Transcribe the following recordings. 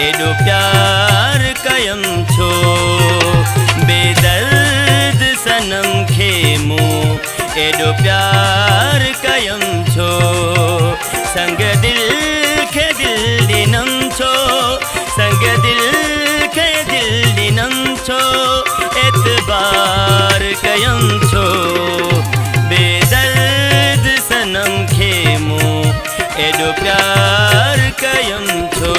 एडो प्यार कयम छो बेदर्द सनम खे मूं एडो प्यार कयम छो संग दिल खे दिल दिनम छो संग दिल खे दिल दिनम छो एतबार कयम छो बेदर्द सनम खे मूं एडो प्यार कयम छो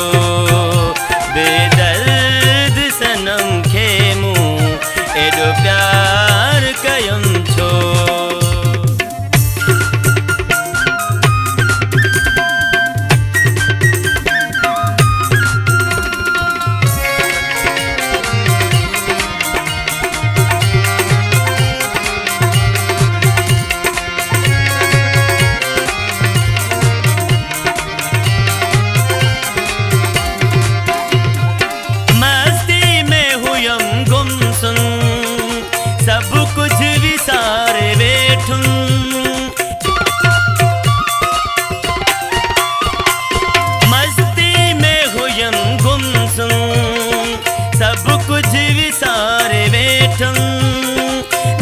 बेदर्द सनम खे मूं एडो प्यार कयम छो। सब कुछ विसारे बैठूं मस्ती में हुयम गुमसुम सब कुछ विसारे बैठूं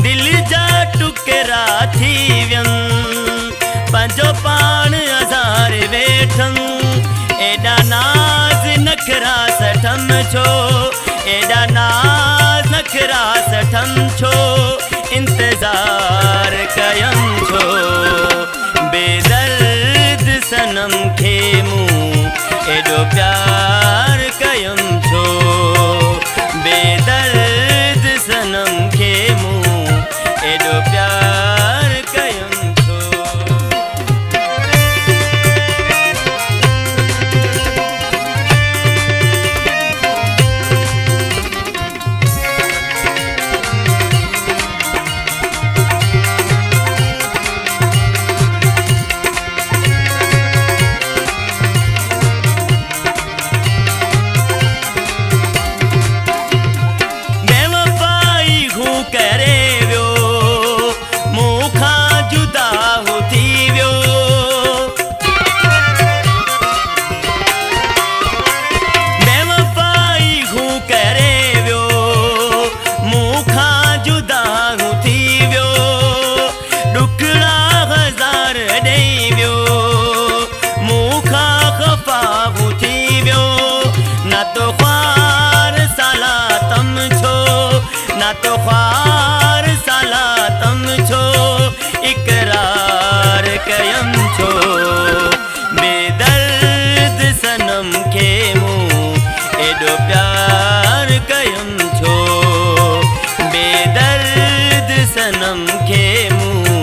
दिल जा टुकरा थी व्यम पंजो पान हज़ार बैठूं एडा नाज नखरा सठम छो एडा नाज नखरा सठम छो इंतजार कयम छो बेदर्द सनम खे मूं एडो प्यार कयम छो बेदर्द सनम खे मूं एडो प्यार कयम छो। ना तो ख्वार साला तम छो इकरार कयम छो बेदर्द सनम खे मूं एडो प्यार कयम छो बेदर्द सनम खे मूं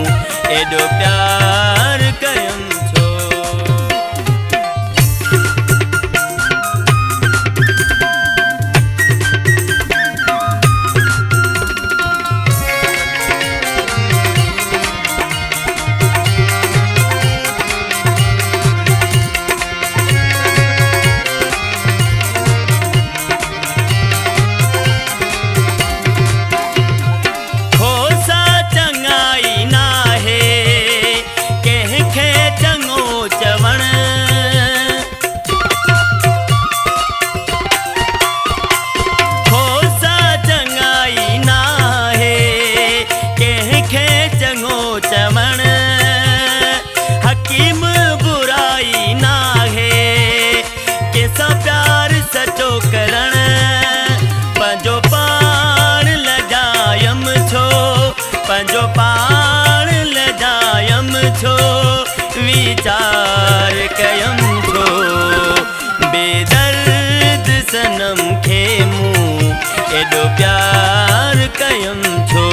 एडो प्यार कयम छो। हकीम बुराई ना है कैसा प्यार सचो करण पंजो पाण लजायम छो पंजो पाण लजायम छो विचार कयम छो बेदर्द सनम खे मूं एडो प्यार कयम छो